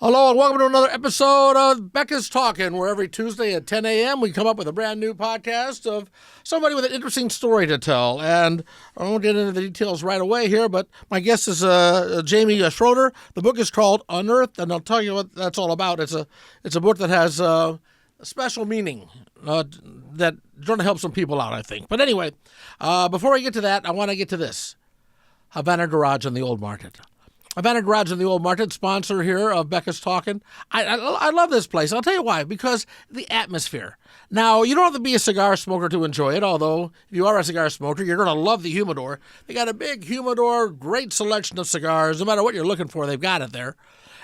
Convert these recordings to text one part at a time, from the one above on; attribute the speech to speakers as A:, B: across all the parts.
A: Hello and welcome to another episode of Becca's Talking, where every Tuesday at 10 a.m. we come up with a brand new podcast of somebody with an interesting story to tell. And I won't get into the details right away here, but my guest is Jaymie Schroeder. The book is called Unearthed, and I'll tell you what that's all about. It's a book that has a special meaning that's going to help some people out, I think. But anyway, before I get to that, I want to get to this. Havana Garage on the Old Market. Havana Garage in the Old Market, sponsor here of Becca's Talking. I love this place. I'll tell you why. Because the atmosphere. Now, you don't have to be a cigar smoker to enjoy it, although if you are a cigar smoker, you're going to love the humidor. They got a big humidor, great selection of cigars. No matter what you're looking for, they've got it there.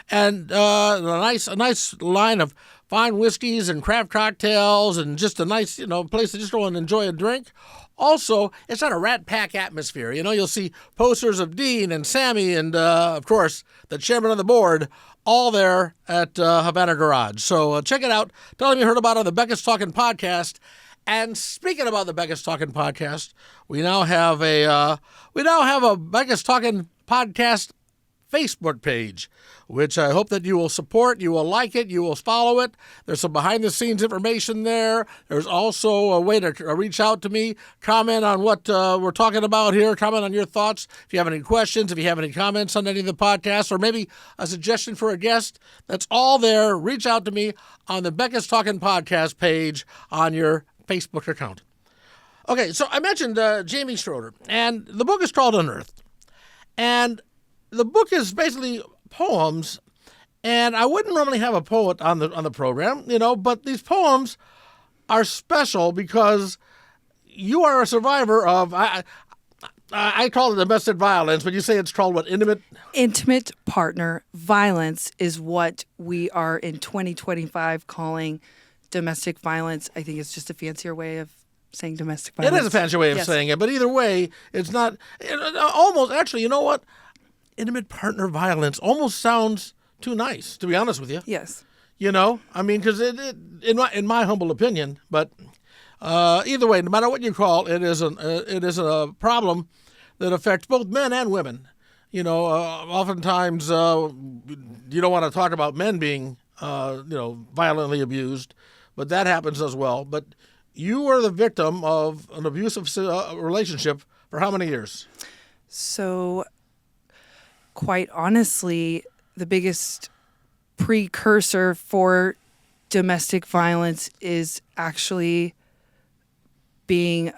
A: And a nice line of fine whiskeys and craft cocktails and just a nice, place to just go and enjoy a drink. Also, it's not a rat pack atmosphere. You'll see posters of Dean and Sammy and, of course, the chairman of the board, all there at Havana Garage. So check it out. Tell them you heard about it on the Becca's Talking podcast. And speaking about the Becca's Talking podcast, we now have a Becca's Talking podcast Facebook page, which I hope that you will support, you will like it, you will follow it. There's some behind-the-scenes information there. There's also a way to reach out to me, comment on what we're talking about here, comment on your thoughts. If you have any questions, if you have any comments on any of the podcasts, or maybe a suggestion for a guest, that's all there. Reach out to me on the Becca's Talking podcast page on your Facebook account. Okay, so I mentioned Jaymie Schroeder, and the book is called Unearthed. And the book is basically poems, and I wouldn't normally have a poet on the program, but these poems are special because you are a survivor of, I call it domestic violence, but you say it's called what, intimate?
B: Intimate partner violence is what we are in 2025 calling domestic violence. I think it's just a fancier way of saying domestic violence.
A: It is a fancy way of saying it, but either way, it's not, almost, actually, you know what? Intimate partner violence almost sounds too nice, to be honest with you.
B: Yes.
A: Because in my humble opinion, but either way, no matter what you call it, it is a problem that affects both men and women. Oftentimes you don't want to talk about men being violently abused, but that happens as well. But you are the victim of an abusive relationship for how many years?
B: So, quite honestly, the biggest precursor for domestic violence is actually being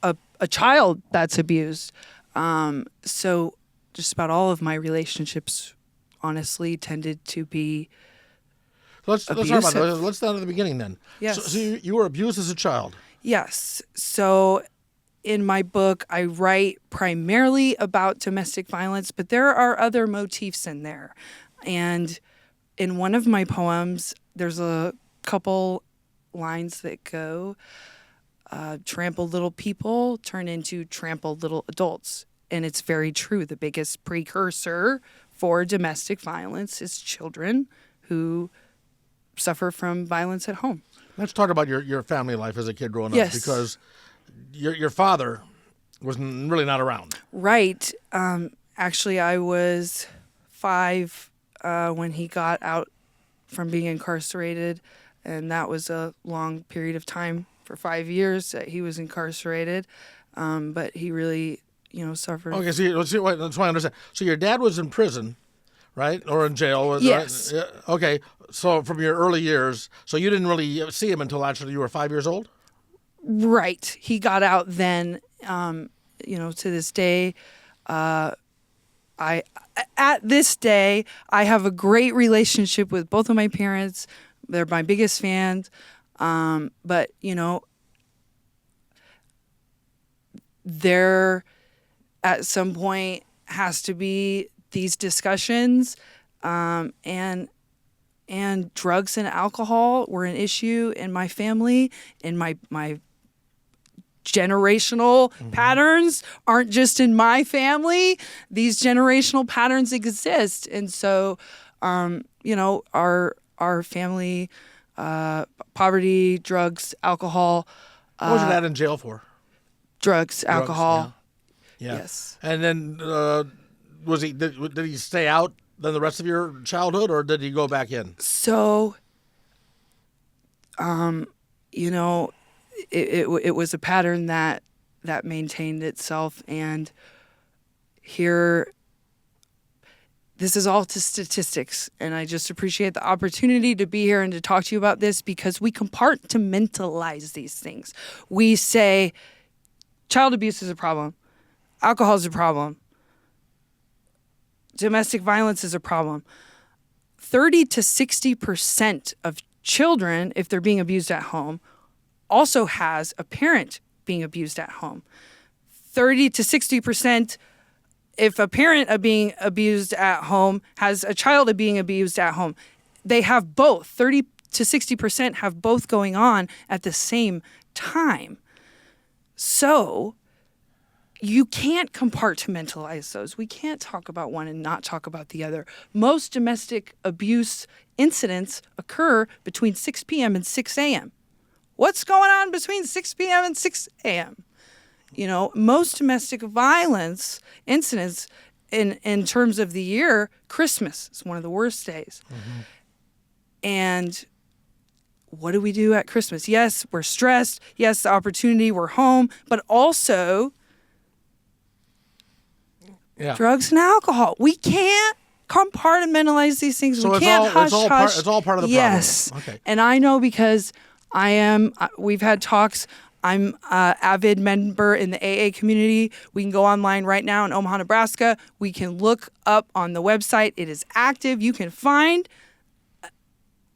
B: a child that's abused. So just about all of my relationships, honestly, tended to be
A: Let's talk about that. Let's start at the beginning then.
B: Yes.
A: So you were abused as a child.
B: Yes. So in my book, I write primarily about domestic violence, but there are other motifs in there. And in one of my poems, there's a couple lines that go, trampled little people turn into trampled little adults. And it's very true. The biggest precursor for domestic violence is children who suffer from violence at home.
A: Let's talk about your family life as a kid growing up.
B: Yes.
A: Because your father was really not around.
B: Right. Actually, I was 5 when he got out from being incarcerated, and that was a long period of time for 5 years that he was incarcerated. But he really, suffered.
A: Okay, that's why I understand. So your dad was in prison, right, or in jail?
B: Yes.
A: Right? Okay. So from your early years, so you didn't really see him until actually you were 5 years old?
B: Right. He got out then. To this day, at this day, I have a great relationship with both of my parents. They're my biggest fans. But, there at some point has to be these discussions, and drugs and alcohol were an issue in my family, in my generational patterns aren't just in my family. These generational patterns exist. And so, our family, poverty, drugs, alcohol.
A: What was your dad in jail for?
B: Drugs, alcohol.
A: Yeah.
B: Yes.
A: And then did he stay out than the rest of your childhood, or did he go back in?
B: So, you know, it was a pattern that maintained itself, and here, this is all to statistics, and I just appreciate the opportunity to be here and to talk to you about this, because we compartmentalize these things. We say child abuse is a problem, alcohol is a problem, domestic violence is a problem. 30 to 60% of children, if they're being abused at home, also has a parent being abused at home. 30 to 60%, if a parent being abused at home has a child being abused at home. They have both. 30 to 60% have both going on at the same time. So you can't compartmentalize those. We can't talk about one and not talk about the other. Most domestic abuse incidents occur between 6 p.m. and 6 a.m. What's going on between 6 p.m. and 6 a.m.? You know, most domestic violence incidents in terms of the year, Christmas is one of the worst days. Mm-hmm. And what do we do at Christmas? Yes, we're stressed. Yes, the opportunity, we're home. But also, drugs and alcohol. We can't compartmentalize these things.
A: So
B: we can't hush.
A: It's all part of the problem.
B: Yes. Okay. And I know because we've had talks. I'm an avid member in the AA community. We can go online right now in Omaha, Nebraska. We can look up on the website. It is active. You can find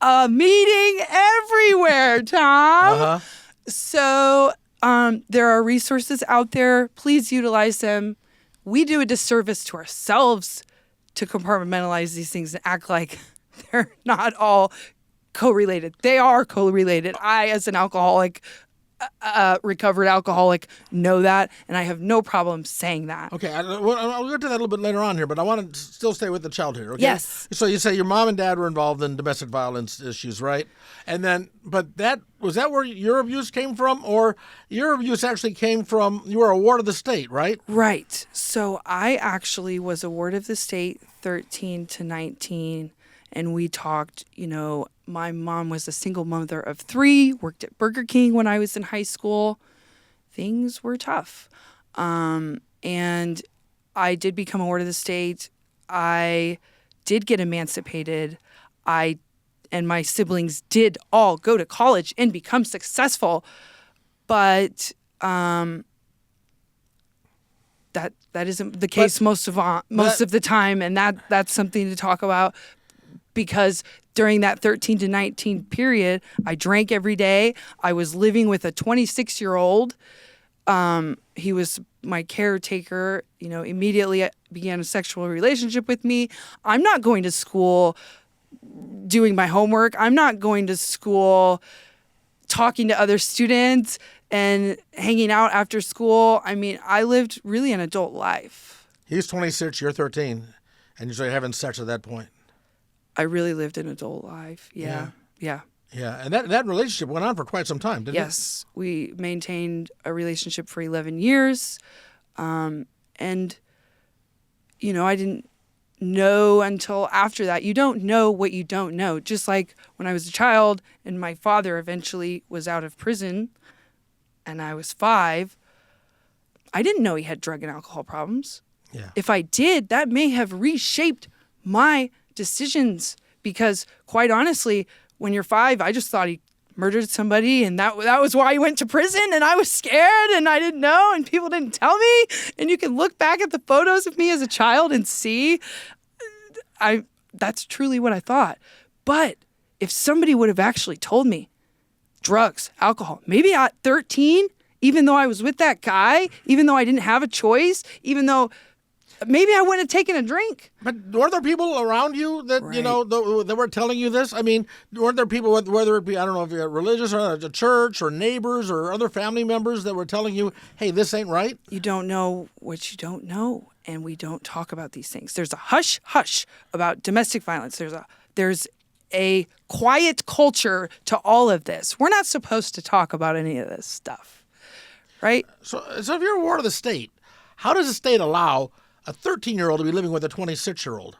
B: a meeting everywhere, Tom. Uh-huh. So there are resources out there. Please utilize them. We do a disservice to ourselves to compartmentalize these things and act like they're not all correlated. They are correlated. I, as an alcoholic, recovered alcoholic, know that, and I have no problem saying that.
A: Okay, I'll get to that a little bit later on here, but I want to still stay with the child here, okay?
B: Yes.
A: So you say your mom and dad were involved in domestic violence issues, right? And then, but was that where your abuse came from, or your abuse actually came from, you were a ward of the state, right?
B: Right. So I actually was a ward of the state 13 to 19, and we talked, you know, my mom was a single mother of 3, worked at Burger King when I was in high school. Things were tough. And I did become a ward of the state. I did get emancipated. And my siblings did all go to college and become successful. But that isn't the case most of the time. And that's something to talk about, because during that 13 to 19 period, I drank every day. I was living with a 26-year-old. He was my caretaker, you know, immediately began a sexual relationship with me. I'm not going to school doing my homework. I'm not going to school talking to other students and hanging out after school. I mean, I lived really an adult life.
A: He's 26, you're 13, and you're having sex at that point.
B: I really lived an adult life. Yeah.
A: Yeah, and that relationship went on for quite some time, didn't it?
B: Yes. We maintained a relationship for 11 years. And, you know, I didn't know until after that. You don't know what you don't know. Just like when I was a child and my father eventually was out of prison and I was 5, I didn't know he had drug and alcohol problems.
A: Yeah.
B: If I did, that may have reshaped my decisions, because quite honestly, when you're 5, I just thought he murdered somebody, and that was why he went to prison, and I was scared, and I didn't know, and people didn't tell me. And you can look back at the photos of me as a child and see that's truly what I thought. But if somebody would have actually told me drugs, alcohol, maybe at 13, even though I was with that guy, even though I didn't have a choice, even though maybe I wouldn't have taken a drink.
A: But weren't there people around you that, right, you know, that were telling you this? I mean, weren't there people, whether it be, I don't know if you're religious or a church or neighbors or other family members that were telling you, hey, this ain't right?
B: You don't know what you don't know, and we don't talk about these things. There's a hush about domestic violence. There's a quiet culture to all of this. We're not supposed to talk about any of this stuff, right?
A: So if you're a ward of the state, how does the state allow a 13-year-old to be living with a 26-year-old?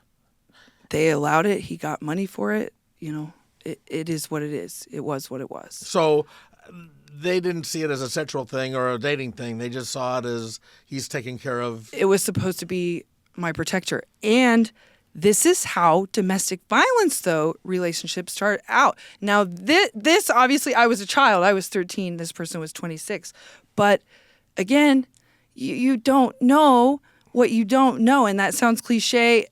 B: They allowed it. He got money for it. It is what it is. It was what it was.
A: So they didn't see it as a sexual thing or a dating thing. They just saw it as he's taking care of.
B: It was supposed to be my protector. And this is how domestic violence, though, relationships start out. Now, this obviously, I was a child. I was 13. This person was 26. But again, you don't know what you don't know. And that sounds cliche.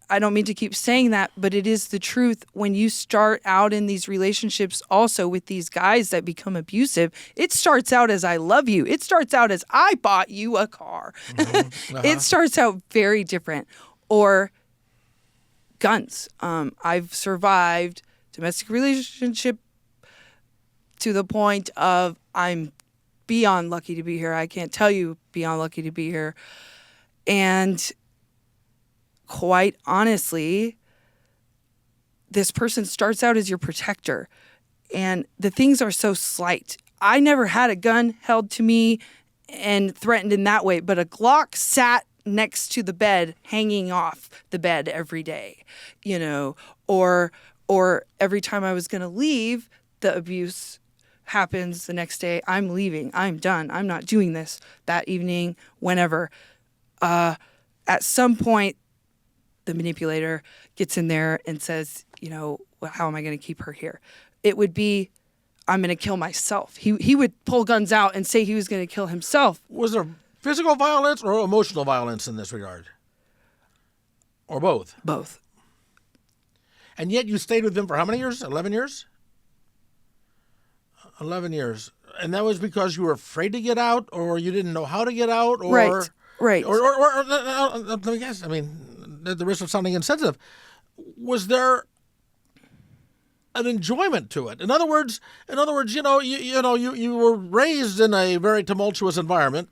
B: I don't mean to keep saying that, but it is the truth. When you start out in these relationships also with these guys that become abusive, it starts out as I love you. It starts out as I bought you a car.
A: Mm-hmm.
B: It starts out very different. Or guns. I've survived domestic relationship to the point of I'm beyond lucky to be here. I can't tell you beyond lucky to be here. And quite honestly, this person starts out as your protector. And the things are so slight. I never had a gun held to me and threatened in that way, but a Glock sat next to the bed, hanging off the bed every day, or every time I was going to leave, the abuse happens the next day. I'm leaving. I'm done. I'm not doing this that evening, whenever. At some point, the manipulator gets in there and says, well, how am I going to keep her here? It would be, I'm going to kill myself. He would pull guns out and say he was going to kill himself.
A: Was there physical violence or emotional violence in this regard? Or both?
B: Both.
A: And yet you stayed with him for how many years? 11 years? 11 years. And that was because you were afraid to get out, or you didn't know how to get out? Or,
B: Right.
A: Or let me guess, I mean, at the risk of sounding insensitive, was there an enjoyment to it? In other words, you were raised in a very tumultuous environment,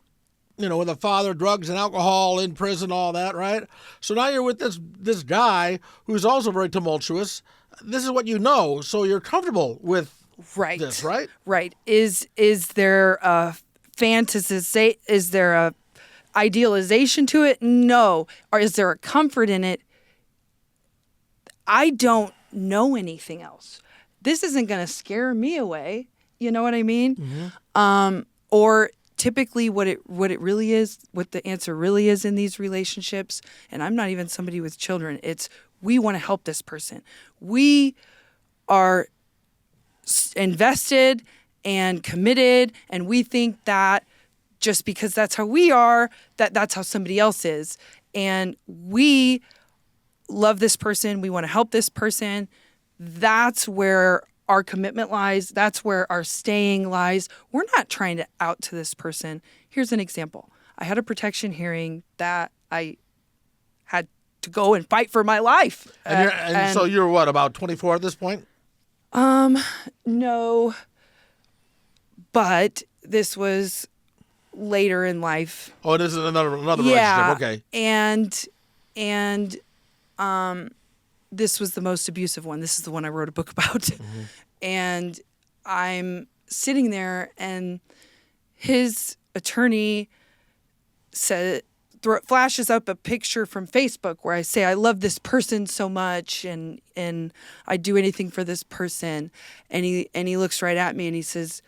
A: with a father, drugs and alcohol, in prison, all that, right? So now you're with this guy who's also very tumultuous. This is what you know, so you're comfortable with this, right?
B: Right. Is there a fantasy? Is there a idealization to it? No. Or is there a comfort in it? I don't know anything else. This isn't going to scare me away. You know what I mean? Mm-hmm. Or typically what it really is, what the answer really is in these relationships, and I'm not even somebody with children, it's we want to help this person. We are invested and committed, and we think that just because that's how we are, that's how somebody else is. And we love this person. We want to help this person. That's where our commitment lies. That's where our staying lies. We're not trying to out to this person. Here's an example. I had a protection hearing that I had to go and fight for my life.
A: And so you're what, about 24 at this point?
B: No. This was later in life.
A: Oh, this is another relationship. Okay.
B: And this was the most abusive one. This is the one I wrote a book about. Mm-hmm. And I'm sitting there, and his attorney flashes up a picture from Facebook where I say, I love this person so much, and I'd do anything for this person. And he looks right at me and he says,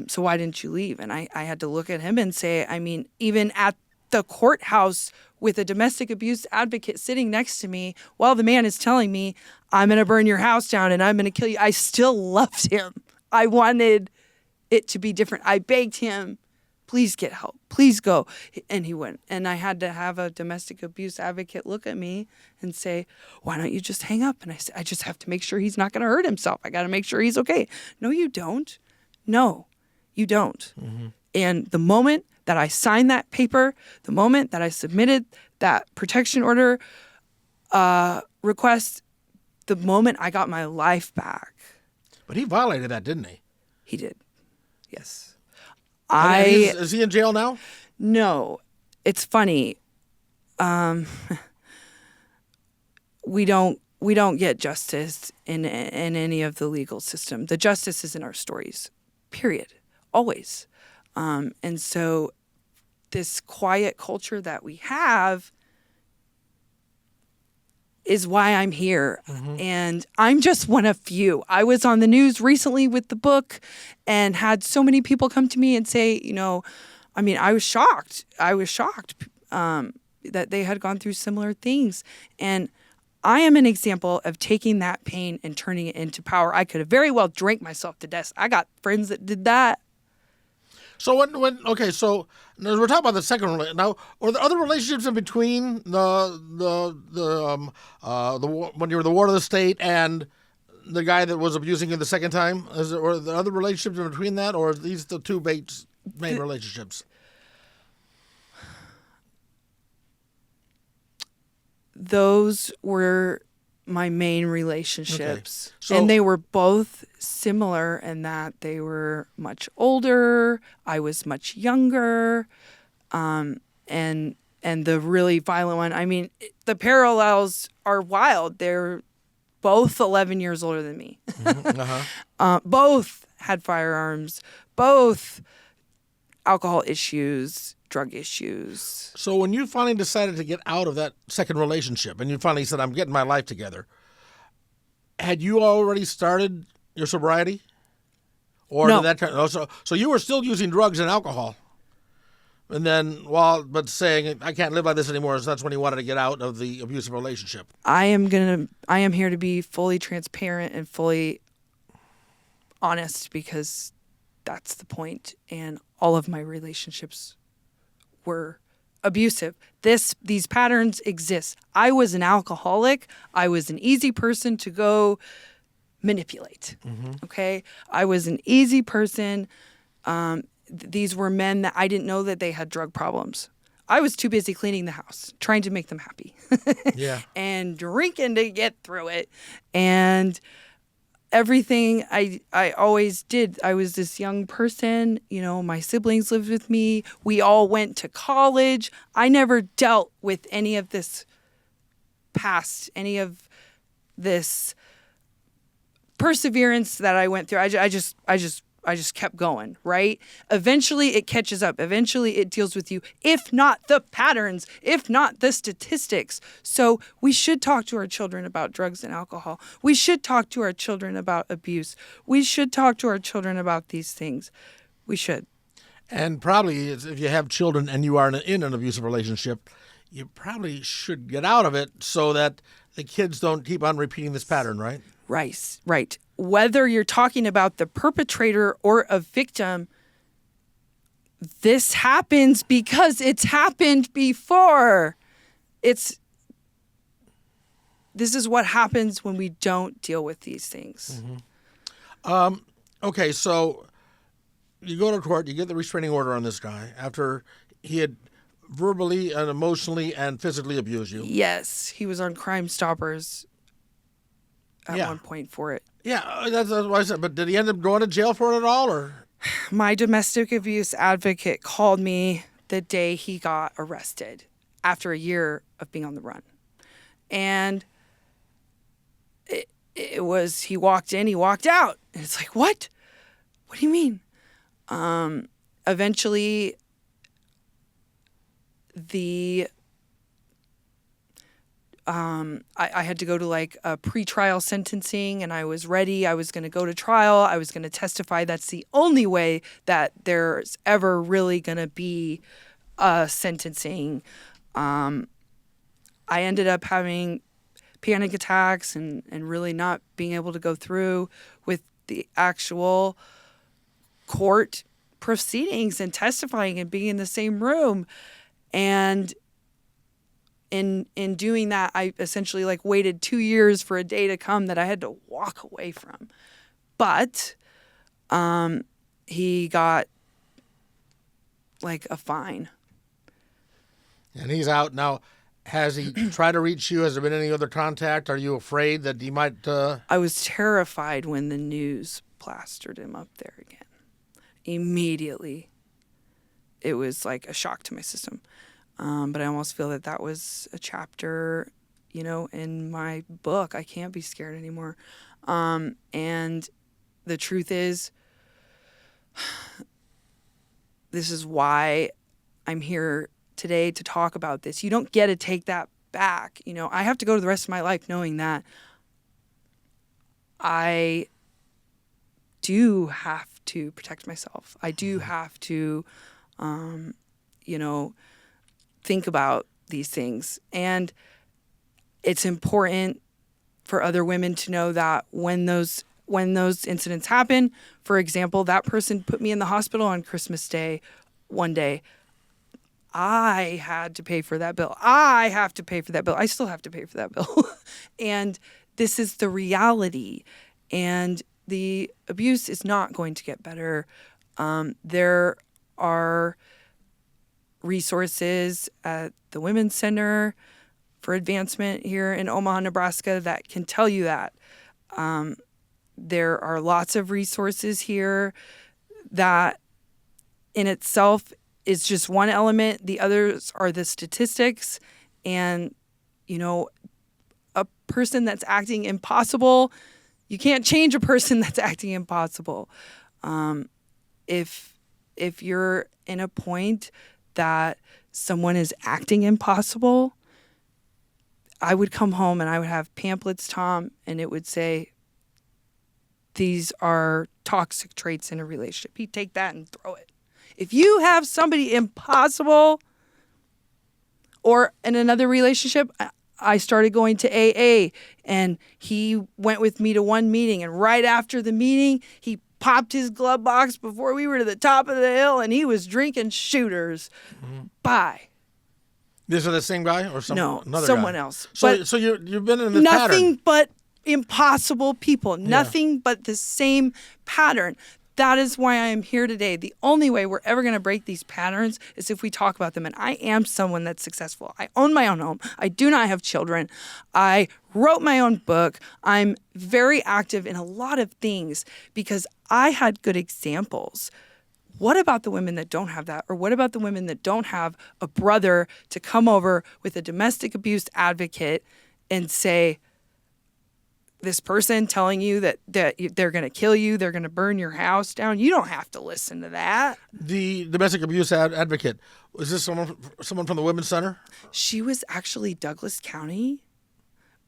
B: so why didn't you leave? And I had to look at him and say, I mean, even at the courthouse with a domestic abuse advocate sitting next to me while the man is telling me, I'm going to burn your house down and I'm going to kill you, I still loved him. I wanted it to be different. I begged him, please get help, please go. And he wouldn't. And I had to have a domestic abuse advocate look at me and say, why don't you just hang up? And I said, I just have to make sure he's not going to hurt himself. I got to make sure he's okay. No, you don't. No, you don't. Mm-hmm. And the moment that I signed that paper, the moment that I submitted that protection order request, the moment I got my life back.
A: But he violated that, didn't he?
B: He did. Yes.
A: Is he in jail now?
B: No. It's funny. We don't get justice in any of the legal system. The justice is in our stories. Period. Always. And so this quiet culture that we have, is why I'm here. And I'm just one of few. I was on the news recently with the book and had so many people come to me and say, I was shocked. That they had gone through similar things. And I am an example of taking that pain and turning it into power. I could have very well drank myself to death. I got friends that did that.
A: So so now we're talking about the second relationship. Now, are there other relationships in between when you were the ward of the state and the guy that was abusing you the second time? Or are there other relationships in between that, or are these the two main relationships?
B: Those were my main relationships.
A: Okay. So,
B: and they were both similar in that they were much older. I was much younger. And the really violent one, the parallels are wild. They're both 11 years older than me. Both had firearms, both alcohol issues, drug issues.
A: So when you finally decided to get out of that second relationship and you finally said, I'm getting my life together, had you already started your sobriety? Or
B: no.
A: Did that so you were still using drugs and alcohol? And then, but saying, I can't live like this anymore, so that's when you wanted to get out of the abusive relationship.
B: I am here to be fully transparent and fully honest because that's the point. And all of my relationships were abusive. These patterns exist. I was an alcoholic. I was an easy person to go manipulate. Okay? I was an easy person. These were men that I didn't know that they had drug problems. I was too busy cleaning the house, trying to make them happy.
A: Yeah.
B: And drinking to get through it. And everything I always did. I was this young person, my siblings lived with me. We all went to college. I never dealt with any of this past, any of this perseverance that I went through. I just kept going, right? Eventually it catches up. Eventually it deals with you, if not the patterns, if not the statistics. So we should talk to our children about drugs and alcohol. We should talk to our children about abuse. We should talk to our children about these things. We should.
A: And probably if you have children and you are in an abusive relationship, you probably should get out of it so that the kids don't keep on repeating this pattern, right?
B: Right. Whether you're talking about the perpetrator or a victim, this happens because it's happened before. This is what happens when we don't deal with these things.
A: Okay, so you go to court, you get the restraining order on this guy after he had verbally and emotionally and physically abused you.
B: Yes, he was on Crime Stoppers at one point for it.
A: Yeah, that's what I said. But did he end up going to jail for it at all, or?
B: My domestic abuse advocate called me the day he got arrested after a year of being on the run. And it was, he walked in, he walked out. And it's like, what? What do you mean? Eventually, I had to go to like a pre-trial sentencing, and I was ready. I was going to go to trial. I was going to testify. That's the only way that there's ever really going to be a sentencing. I ended up having panic attacks and really not being able to go through with the actual court proceedings and testifying and being in the same room. And in doing that, I essentially like waited 2 years for a day to come that I had to walk away from. But he got like a fine.
A: And he's out now. Has he tried to reach you? Has there been any other contact? Are you afraid that he might?
B: I was terrified when the news plastered him up there again. Immediately, it was like a shock to my system. But I almost feel that was a chapter, in my book. I can't be scared anymore. And the truth is, this is why I'm here today to talk about this. You don't get to take that back, I have to go to the rest of my life knowing that I do have to protect myself. I do have to, think about these things. And it's important for other women to know that when those incidents happen, for example, that person put me in the hospital on Christmas Day one day. I had to pay for that bill. I have to pay for that bill. I still have to pay for that bill. And this is the reality. And the abuse is not going to get better. There are resources at the Women's Center for Advancement here in Omaha, Nebraska that can tell you that. There are lots of resources here that in itself is just one element. The others are the statistics. And, a person that's acting impossible, you can't change a person that's acting impossible. If you're in a point that someone is acting impossible, I would come home and I would have pamphlets, Tom, and it would say, these are toxic traits in a relationship. You take that and throw it. If you have somebody impossible, or in another relationship, I started going to AA, and he went with me to one meeting, and right after the meeting, he popped his glove box before we were to the top of the hill, and he was drinking shooters. Mm-hmm. Bye.
A: These are the same guy or another
B: someone
A: guy?
B: else.
A: So you've been in this pattern.
B: Nothing but impossible people. Yeah. Nothing but the same pattern. That is why I am here today. The only way we're ever going to break these patterns is if we talk about them. And I am someone that's successful. I own my own home. I do not have children. I wrote my own book. I'm very active in a lot of things because I had good examples. What about the women that don't have that? Or what about the women that don't have a brother to come over with a domestic abuse advocate and say, this person telling you that they're going to kill you, they're going to burn your house down, you don't have to listen to that.
A: The domestic abuse advocate, was this someone from the Women's Center?
B: She was actually Douglas County,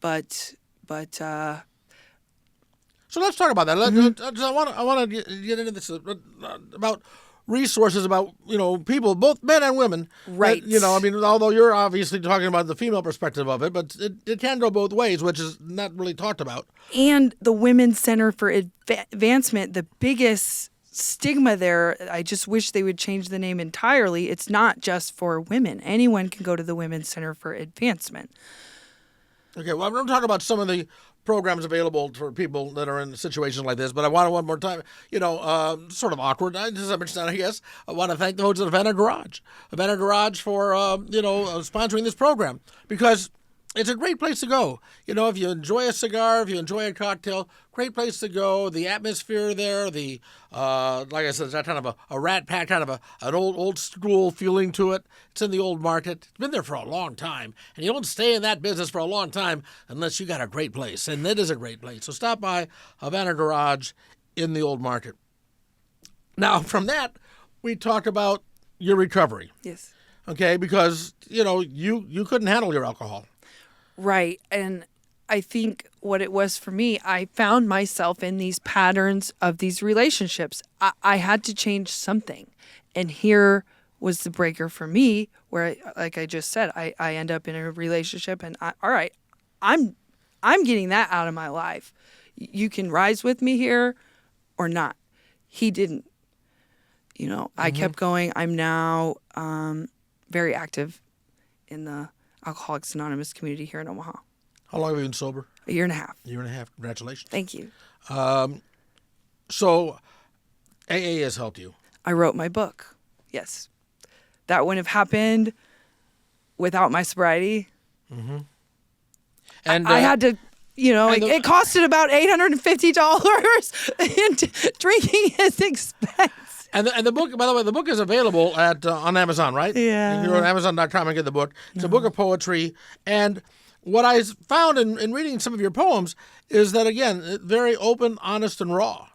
B: but. So
A: let's talk about that. Mm-hmm. I want to get into this about resources, about people, both men and women.
B: Right.
A: Although you're obviously talking about the female perspective of it, but it can go both ways, which is not really talked about.
B: And the Women's Center for Advancement, the biggest stigma there, I just wish they would change the name entirely. It's not just for women. Anyone can go to the Women's Center for Advancement. Okay,
A: well, I'm going to talk about some of the programs available for people that are in situations like this, but I want to one more time, sort of awkward, as I mentioned, I guess, I want to thank the folks at Havana Garage for, sponsoring this program, because it's a great place to go. If you enjoy a cigar, if you enjoy a cocktail, great place to go. The atmosphere there, like I said, it's kind of a rat pack, kind of an old school feeling to it. It's in the old market. It's been there for a long time. And you don't stay in that business for a long time unless you got a great place. And it is a great place. So stop by Havana Garage in the old market. Now, from that, we talked about your recovery.
B: Yes.
A: Okay, because, you couldn't handle your alcohol.
B: Right. And I think what it was for me, I found myself in these patterns of these relationships. I had to change something. And here was the breaker for me where, like I just said, I end up in a relationship and all right, I'm getting that out of my life. You can rise with me here or not. He didn't. I kept going. I'm now very active in the Alcoholics Anonymous community here in Omaha.
A: How long have you been sober?
B: A year and a half.
A: A year and a half. Congratulations.
B: Thank you.
A: So AA has helped you.
B: I wrote my book. Yes. That wouldn't have happened without my sobriety. Mm-hmm. And I had to, it costed about $850 and drinking is expensive.
A: And the book, by the way, the book is available on Amazon, right?
B: Yeah.
A: You can go to Amazon.com and get the book. It's a book of poetry. And what I found in reading some of your poems is that, again, very open, honest, and raw.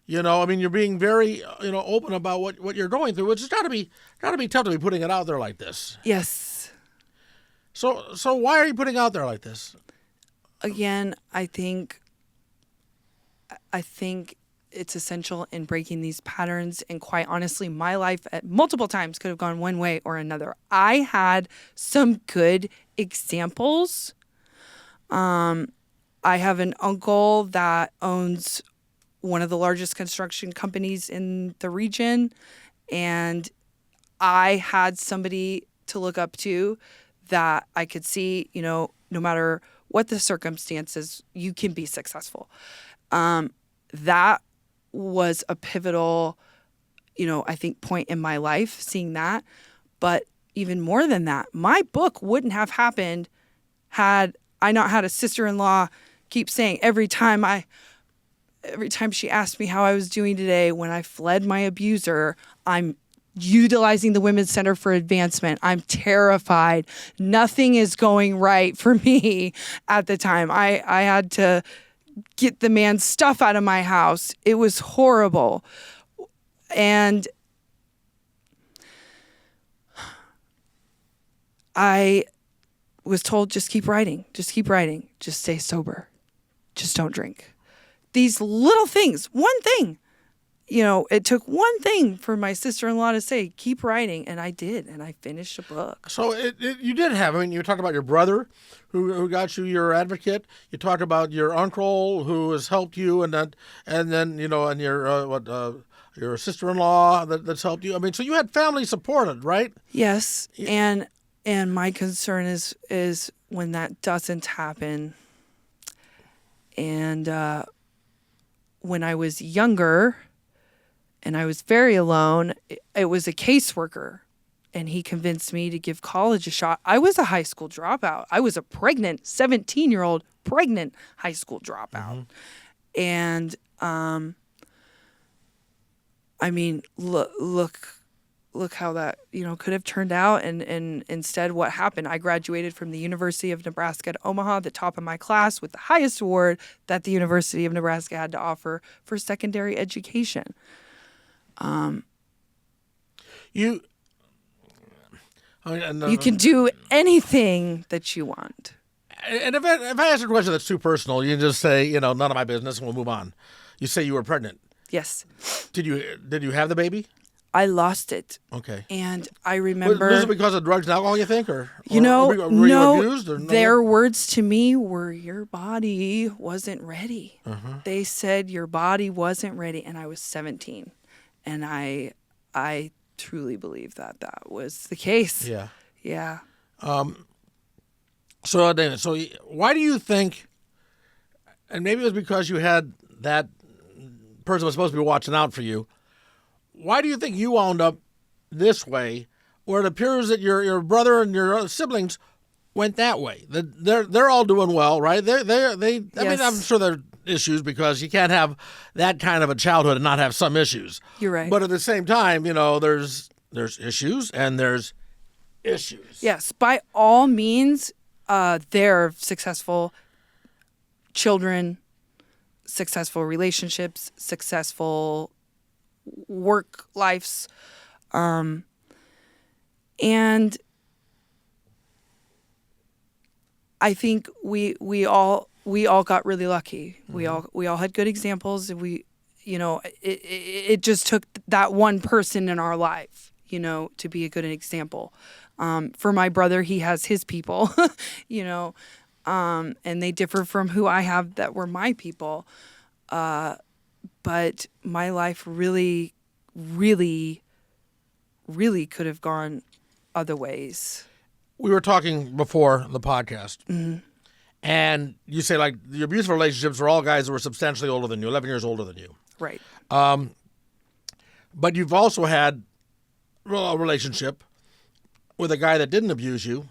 A: You're being very, open about what you're going through, which has got to be tough to be putting it out there like this.
B: Yes.
A: So why are you putting out there like this?
B: Again, I think it's essential in breaking these patterns. And quite honestly, my life at multiple times could have gone one way or another. I had some good examples. I have an uncle that owns one of the largest construction companies in the region. And I had somebody to look up to that I could see, no matter what the circumstances, you can be successful. That was a pivotal, I think, point in my life, seeing that. But even more than that, my book wouldn't have happened had I not had a sister-in-law keep saying every time she asked me how I was doing today when I fled my abuser, I'm utilizing the Women's Center for Advancement. I'm terrified. Nothing is going right for me at the time. I had to get the man's stuff out of my house. It was horrible. And I was told, just keep writing, just stay sober, just don't drink. These little things, one thing, it took one thing for my sister-in-law to say, keep writing. And I did. And I finished a book.
A: So you did have, you talked about your brother who got you your advocate. You talked about your uncle who has helped you, and then your sister-in-law that's helped you. So you had family supported, right?
B: Yes. And my concern is when that doesn't happen. And when I was younger and I was very alone, it was a caseworker, and he convinced me to give college a shot. I was a high school dropout. I was a 17-year-old pregnant high school dropout. Mm-hmm. And look how that could have turned out, and instead what happened, I graduated from the University of Nebraska at Omaha, the top of my class, with the highest award that the University of Nebraska had to offer for secondary education.
A: You
B: can do anything that you want.
A: And if I ask a question that's too personal, you just say, none of my business, and we'll move on. You say you were pregnant.
B: Yes.
A: Did you have the baby?
B: I lost it.
A: Okay.
B: And I remember...
A: Was it because of drugs and alcohol, you think? Or were
B: no,
A: you abused? Or no?
B: Their words to me were, your body wasn't ready. Uh-huh. They said your body wasn't ready, and I was 17. And I truly believe that was the case.
A: Yeah.
B: Yeah.
A: So, Dana, why do you think, and maybe it was because you had that person was supposed to be watching out for you, why do you think you wound up this way, where it appears that your brother and your siblings went that way? They're all doing well, right? Yes. I'm sure there are issues, because you can't have that kind of a childhood and not have some issues.
B: You're right.
A: But at the same time, there's issues and there's issues.
B: Yes, by all means, they're successful children, successful relationships, successful work lives, and I think we all got really lucky. Mm-hmm. We all had good examples, and it just took that one person in our life, to be a good example. For my brother, he has his people, and they differ from who I have that were my people. But my life really, really, really could have gone other ways.
A: We were talking before the podcast,
B: mm-hmm.
A: and you say, like, the abusive relationships were all guys that were substantially older than you, 11 years older than you.
B: Right.
A: But you've also had a relationship with a guy that didn't abuse you,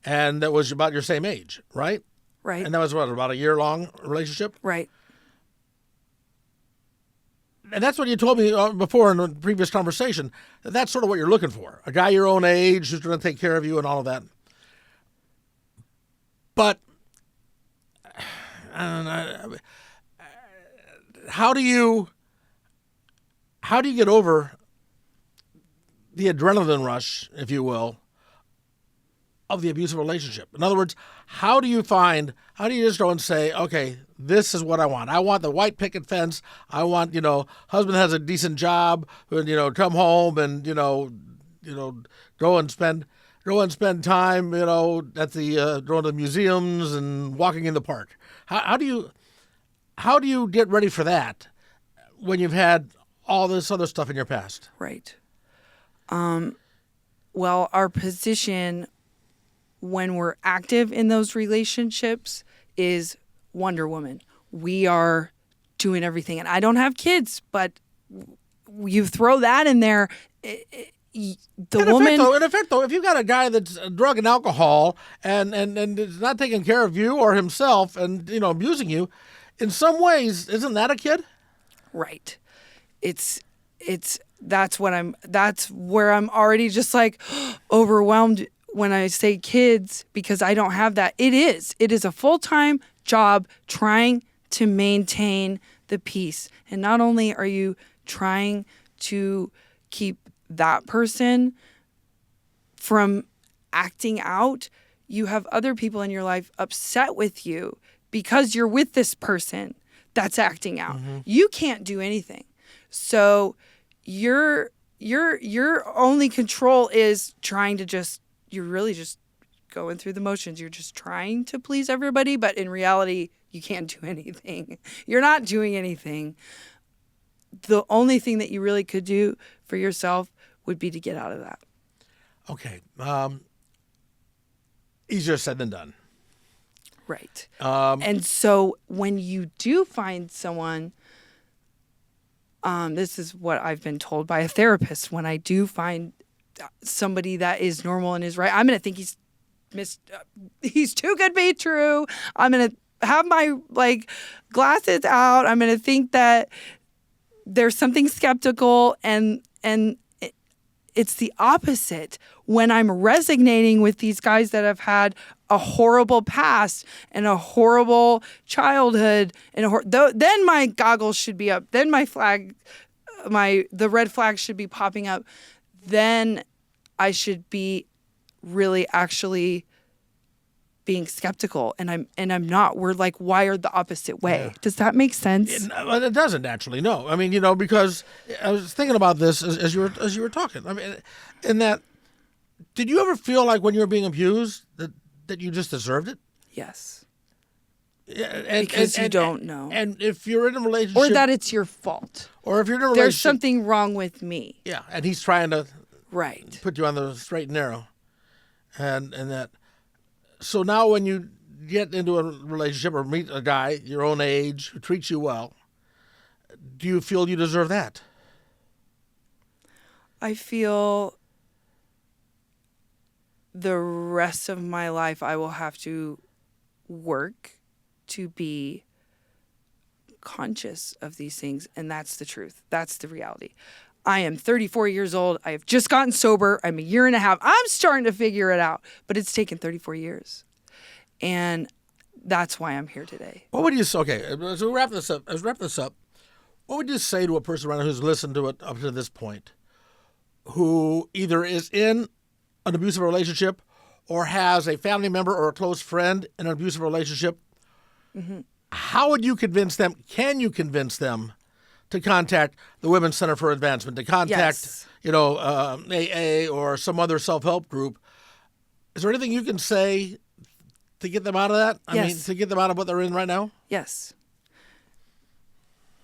A: and that was about your same age, right?
B: Right.
A: And that was, about a year-long relationship?
B: Right.
A: And that's what you told me before in a previous conversation. That's sort of what you're looking for. A guy your own age who's going to take care of you and all of that. But how do you get over the adrenaline rush, if you will, of the abusive relationship? In other words, how do you just go and say, okay, this is what I want. I want the white picket fence. I want, husband has a decent job, and, come home and, go and spend time, at the, going to the museums and walking in the park. How do you get ready for that when you've had all this other stuff in your past?
B: Right. Well, our position when we're active in those relationships is Wonder Woman. We are doing everything. And I don't have kids, but you throw that in there, in
A: effect, though, if you've got a guy that's drug and alcohol and is not taking care of you or himself and, abusing you, in some ways, isn't that a kid?
B: Right. That's where I'm already just like overwhelmed when I say kids, because I don't have that. It is a full-time job trying to maintain the peace. And not only are you trying to keep that person from acting out, you have other people in your life upset with you because you're with this person that's acting out. Mm-hmm. You can't do anything. So your only control is trying to you're really just going through the motions. You're just trying to please everybody, but in reality, you can't do anything. You're not doing anything. The only thing that you really could do for yourself would be to get out of that.
A: Okay. Easier said than done.
B: Right. And so when you do find someone, this is what I've been told by a therapist, when I do find somebody that is normal and is right, I'm going to think he's too good to be true. I'm going to have my glasses out. I'm going to think that there's something skeptical, and it's the opposite. When I'm resonating with these guys that have had a horrible past and a horrible childhood, and then my goggles should be up. Then the red flag should be popping up. Then I should be really actually being skeptical, and I'm not. We're wired the opposite way. Yeah. Does that make sense?
A: It doesn't actually. No, I mean, because I was thinking about this as you were talking. I mean, in that, did you ever feel like when you were being abused that you just deserved it?
B: Yes.
A: Yeah,
B: because you don't know.
A: And if you're in a relationship,
B: or that it's your fault,
A: or if you're in a relationship,
B: there's something wrong with me.
A: Yeah, and he's trying to put you on the straight and narrow, and that. So now when you get into a relationship or meet a guy your own age who treats you well, do you feel you deserve that?
B: I feel the rest of my life I will have to work to be conscious of these things, and that's the truth. That's the reality. I am 34 years old. I have just gotten sober. I'm a year and a half. I'm starting to figure it out, but it's taken 34 years. And that's why I'm here today.
A: What would you say? Okay, as we wrap this up, what would you say to a person around who's listened to it up to this point, who either is in an abusive relationship or has a family member or a close friend in an abusive relationship? Mm-hmm. How would you convince them? Can you convince them to contact the Women's Center for Advancement, to contact, AA or some other self-help group? Is there anything you can say to get them out of that? I mean, to get them out of what they're in right now?
B: Yes.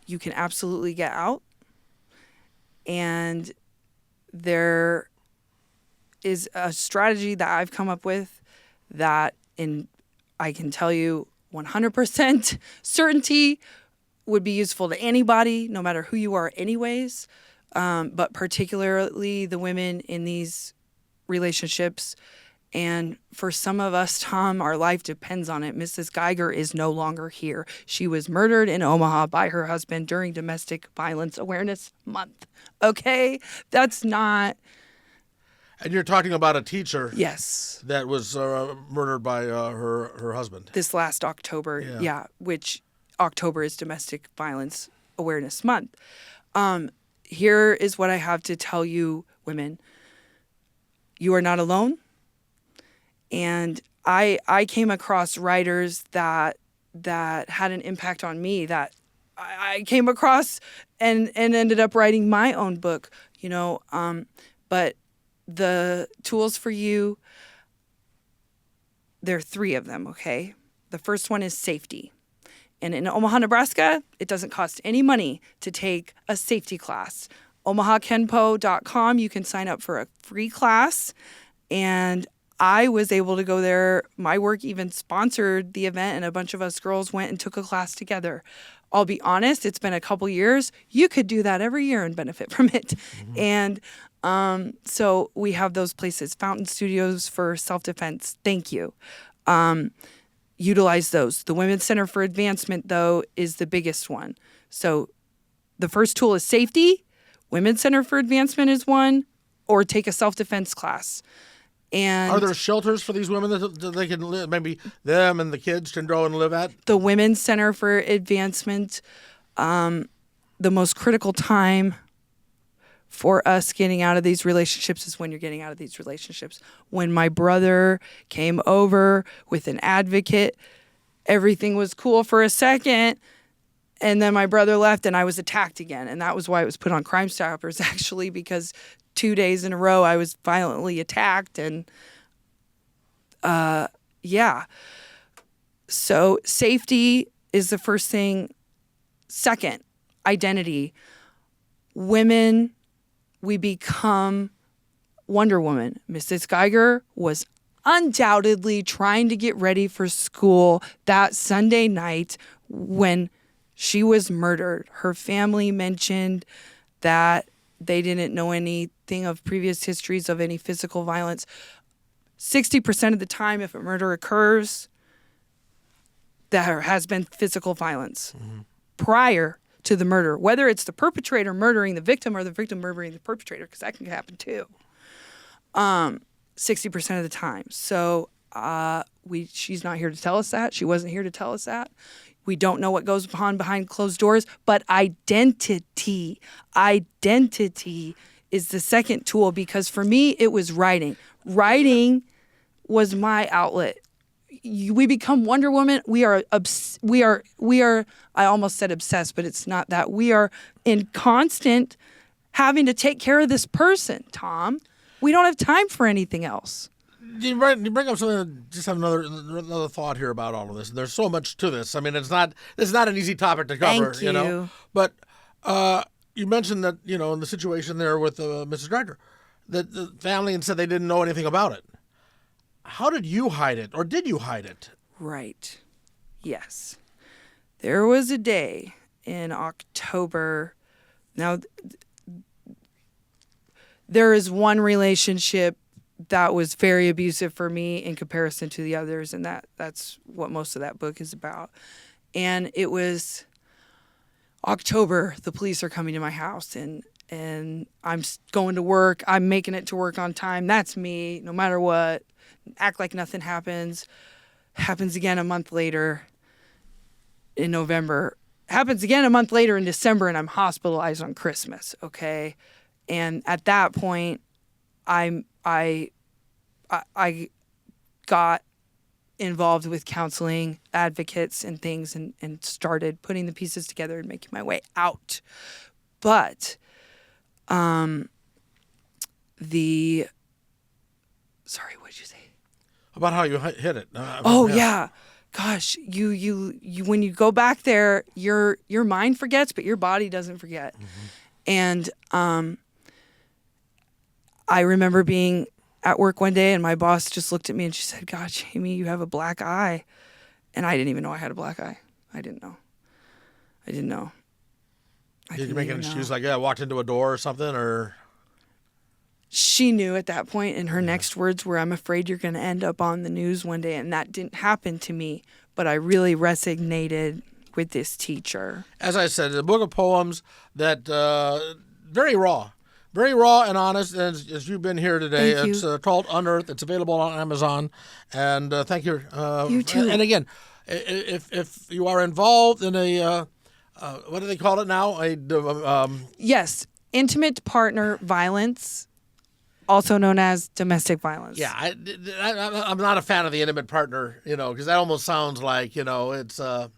B: You can absolutely get out. And there is a strategy that I've come up with that I can tell you 100% certainty would be useful to anybody, no matter who you are anyways, but particularly the women in these relationships. And for some of us, Tom, our life depends on it. Mrs. Geiger is no longer here. She was murdered in Omaha by her husband during Domestic Violence Awareness Month. Okay? That's not...
A: And you're talking about a teacher,
B: yes,
A: that was murdered by her husband
B: this last October. Yeah, which October is Domestic Violence Awareness Month. Here is what I have to tell you, women: you are not alone, And I came across writers that had an impact on me, that I came across and ended up writing my own book, but the tools for you, there are 3 of them, okay? The first one is safety. And in Omaha, Nebraska, it doesn't cost any money to take a safety class. OmahaKenpo.com, you can sign up for a free class. And I was able to go there. My work even sponsored the event, and a bunch of us girls went and took a class together. I'll be honest, it's been a couple years. You could do that every year and benefit from it. And so we have those places. Fountain Studios for self-defense. Thank you. Utilize those. The Women's Center for Advancement, though, is the biggest one. So the first tool is safety. Women's Center for Advancement is one, or take a self-defense class. And
A: are there shelters for these women that they can live, maybe them and the kids can go and live at?
B: The Women's Center for Advancement, the most critical time for us getting out of these relationships is when you're getting out of these relationships. When my brother came over with an advocate, everything was cool for a second, and then my brother left and I was attacked again. And that was why it was put on Crime Stoppers, actually, because 2 days in a row I was violently attacked. And so safety is the first thing. Second, identity. Women, we become Wonder Woman. Mrs. Geiger was undoubtedly trying to get ready for school that Sunday night when she was murdered. Her family mentioned that they didn't know anything of previous histories of any physical violence. 60% of the time, if a murder occurs, there has been physical violence prior to the murder, whether it's the perpetrator murdering the victim or the victim murdering the perpetrator, because that can happen too. 60% of the time. So she's not here to tell us that. She wasn't here to tell us that. We don't know what goes on behind closed doors, but identity is the second tool, because for me, it was writing. Writing was my outlet. We become Wonder Woman. We are, I almost said obsessed, but it's not that. We are in constant having to take care of this person, Tom. We don't have time for anything else.
A: You bring up something. Just have another thought here about all of this. There's so much to this. I mean, it's not an easy topic to cover.
B: Thank you.
A: But you mentioned that in the situation there with Mrs. Greider, that the family and said they didn't know anything about it. How did you hide it, or did you hide it?
B: Right. Yes. There was a day in October. Now, there is one relationship that was very abusive for me in comparison to the others, and that's what most of that book is about. And it was October. The police are coming to my house, and I'm going to work. I'm making it to work on time. That's me, no matter what. Act like nothing happens. Happens again a month later in November. Happens again a month later in December, and I'm hospitalized on Christmas, okay? And at that point, I got involved with counseling, advocates, and things, and started putting the pieces together and making my way out. But sorry, what did you say?
A: About how you hit it.
B: Yeah. Gosh, you when you go back there, your mind forgets, but your body doesn't forget. And I remember being at work one day, and my boss just looked at me and she said, "God, Jaymie, you have a black eye." And I didn't even know I had a black eye. I didn't know.
A: Did you make an excuse like, I walked into a door or something, or?
B: She knew at that point, and her next words were, "I'm afraid you're going to end up on the news one day." And that didn't happen to me, but I really resonated with this teacher.
A: As I said, a book of poems that very raw and honest. And as you've been here today, it's called Unearthed. It's available on Amazon. And thank you.
B: You too.
A: And again, if you are involved in a what do they call it now?
B: Yes, intimate partner violence. also known as domestic violence.
A: Yeah, I'm not a fan of the intimate partner, because that almost sounds like, it's, I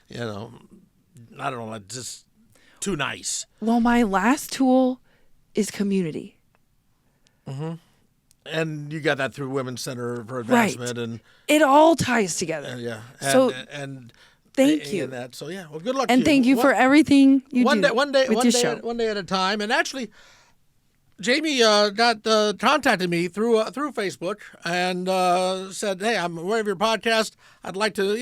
A: don't know, like just too nice.
B: Well, my last tool is community.
A: And you got that through Women's Center for Advancement,
B: Right.
A: and
B: It all ties together.
A: yeah,
B: And thank you.
A: And that, so yeah, well, good luck.
B: And
A: to you.
B: thank you for everything you do
A: One day,
B: with your show.
A: one day at a time. And actually, Jaymie contacted me through Facebook and said, "Hey, I'm aware of your podcast. I'd like to,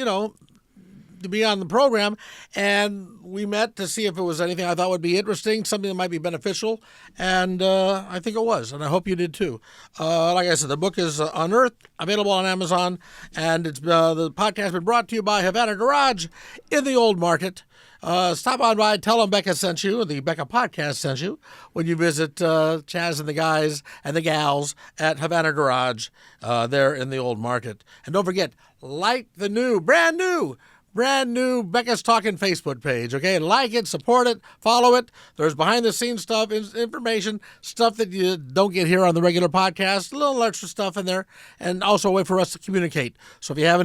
A: to be on the program." And we met to see if it was anything I thought would be interesting, something that might be beneficial. And I think it was, and I hope you did too. Like I said, the book is Unearthed, available on Amazon, and it's the podcast has been brought to you by Havana Garage in the Old Market. Stop on by, tell them Becca sent you, the Becca podcast sent you, when you visit Chaz and the guys and the gals at Havana Garage there in the Old Market. And don't forget, like the brand new Becca's Talking Facebook page, okay? Like it, support it, follow it. There's behind-the-scenes stuff, information, stuff that you don't get here on the regular podcast, a little extra stuff in there, and also a way for us to communicate. So if you have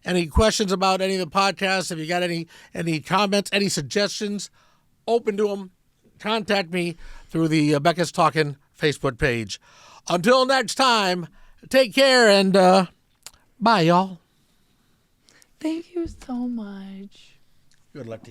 A: any questions about any of the podcasts, if you got any comments, any suggestions, open to them, contact me through the Becca's Talking Facebook page. Until next time, take care, and bye, y'all.
B: Thank you so much.
A: Good luck to you.